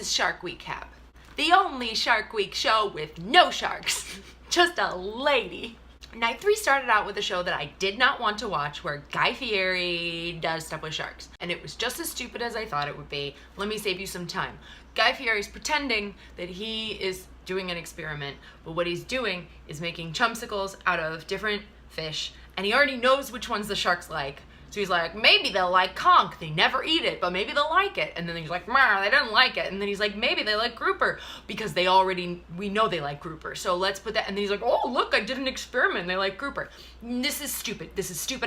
is Shark Wecap, the only Shark Week show with no sharks, just a lady. Night 3 started out with a show that I did not want to watch where Guy Fieri does stuff with sharks. And it was just as stupid as I thought it would be. Let me save you some time. Guy Fieri's pretending that he is doing an experiment, but what he's doing is making chumsicles out of different fish, and he already knows which ones the sharks like. So he's like, maybe they'll like conch, they never eat it, but maybe they'll like it. And then he's like, they don't like it. And then he's like, maybe they like grouper, because we know they like grouper. So let's put that, and then he's like, oh, look, I did an experiment, they like grouper. This is stupid.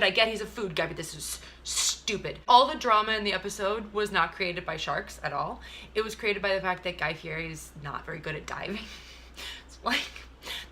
I get he's a food guy, but this is stupid. All the drama in the episode was not created by sharks at all. It was created by the fact that Guy Fieri is not very good at diving. It's like,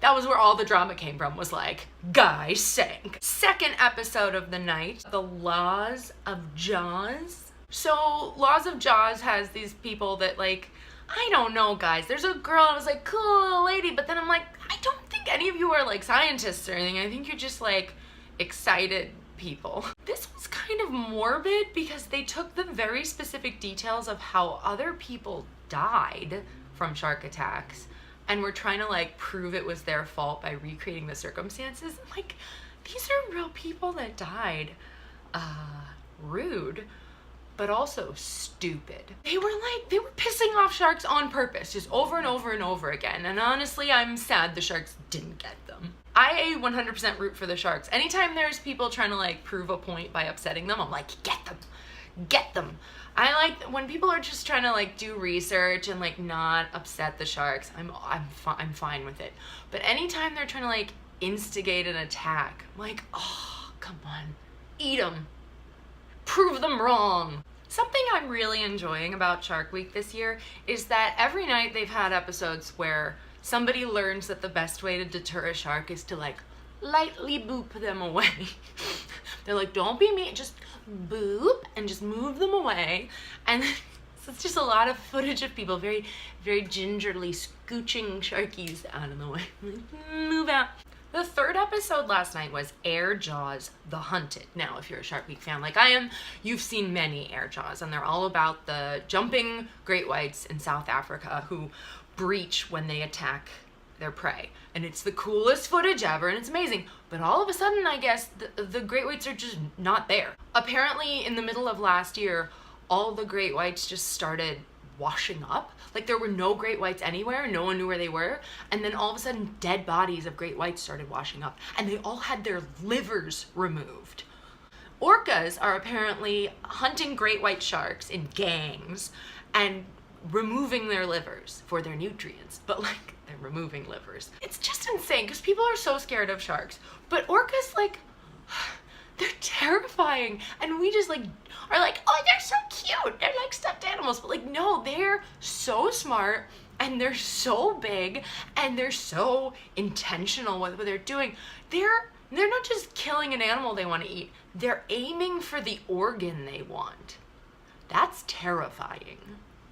that was where all the drama came from, was like, Guy sank. Second episode of the night, The Laws of Jaws. So, Laws of Jaws has these people that, like, I don't know, guys. There's a girl, and I was like, cool lady, but then I'm like, I don't think any of you are, like, scientists or anything. I think you're just, like, excited people. This was kind of morbid because they took the very specific details of how other people died from shark attacks and we're trying to like prove it was their fault by recreating the circumstances. Like, these are real people that died. Rude, but also stupid. They were pissing off sharks on purpose, just over and over and over again. And honestly, I'm sad the sharks didn't get them. I 100% root for the sharks. Anytime there's people trying to like prove a point by upsetting them, I'm like, get them. I like when people are just trying to like do research and like not upset the sharks. I'm fine with it. But anytime they're trying to like instigate an attack, I'm like, oh, come on, eat them. Prove them wrong. Something I'm really enjoying about Shark Week this year is that every night they've had episodes where somebody learns that the best way to deter a shark is to like lightly boop them away. They're like, don't be mean, just boop and just move them away. And so it's just a lot of footage of people very, very gingerly scooching sharkies out of the way. Move out. The third episode last night was Air Jaws The Hunted. Now, if you're a Shark Week fan like I am, you've seen many Air Jaws, and they're all about the jumping great whites in South Africa who breach when they attack their prey. And it's the coolest footage ever, and it's amazing. But all of a sudden, I guess, the great whites are just not there. Apparently, in the middle of last year, all the great whites just started washing up. Like, there were no great whites anywhere, no one knew where they were, and then all of a sudden dead bodies of great whites started washing up, and they all had their livers removed. Orcas are apparently hunting great white sharks in gangs and removing their livers for their nutrients, but like, they're removing livers. It's just insane because people are so scared of sharks, but orcas, like, they're terrifying, and we just like are like, oh, they're so cute, they're like stuffed animals, but like, no, they're so smart and they're so big and they're so intentional with what they're doing. They're not just killing an animal they want to eat, they're aiming for the organ they want. That's terrifying.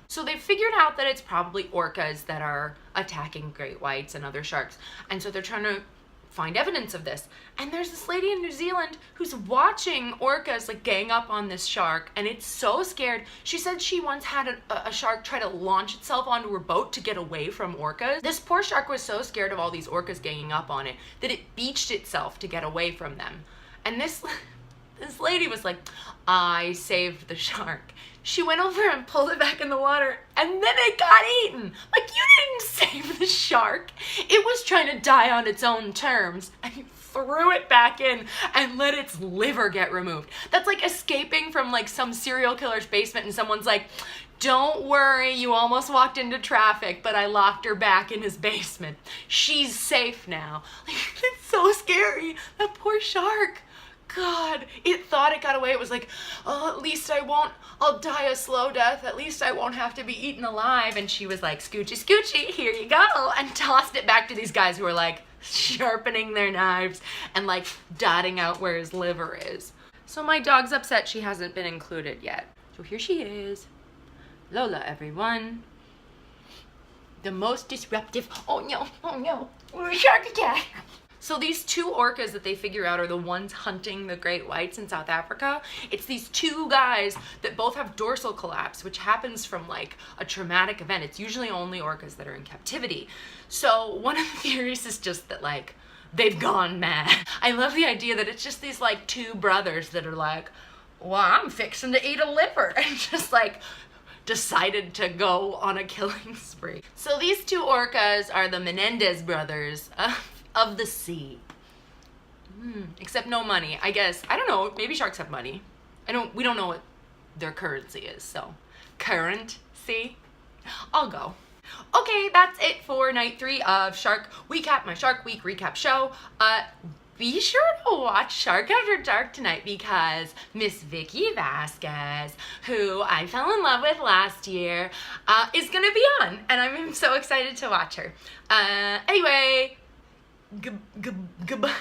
So they figured out that it's probably orcas that are attacking great whites and other sharks, and so they're trying to find evidence of this. And there's this lady in New Zealand who's watching orcas like gang up on this shark, and it's so scared. She said she once had a shark try to launch itself onto her boat to get away from orcas. This poor shark was so scared of all these orcas ganging up on it that it beached itself to get away from them. And this lady was like, I saved the shark. She went over and pulled it back in the water, and then it got eaten. Like, you didn't save the shark. It was trying to die on its own terms, and you threw it back in and let its liver get removed. That's like escaping from like some serial killer's basement and someone's like, don't worry, you almost walked into traffic, but I locked her back in his basement. She's safe now. Like, it's so scary. That poor shark. God, it thought it got away. It was like, oh, at least I'll die a slow death. At least I won't have to be eaten alive. And she was like, scoochy, scoochy, here you go. And tossed it back to these guys who were like sharpening their knives and like dotting out where his liver is. So my dog's upset she hasn't been included yet. So here she is. Lola, everyone. The most disruptive, oh no, shark attack. So these two orcas that they figure out are the ones hunting the great whites in South Africa. It's these two guys that both have dorsal collapse, which happens from like a traumatic event. It's usually only orcas that are in captivity. So one of the theories is just that like they've gone mad. I love the idea that it's just these like two brothers that are like, well, I'm fixing to eat a liver, and just like decided to go on a killing spree. So these two orcas are the Menendez brothers of the sea. Except no money, I guess. I don't know, maybe sharks have money. We don't know what their currency is, so currency. I'll go. Okay, that's it for night 3 of Shark Wecap, my Shark Week recap show. Be sure to watch Shark After Dark tonight because Miss Vicky Vasquez, who I fell in love with last year, is gonna be on, and I'm so excited to watch her. Anyway, goodbye.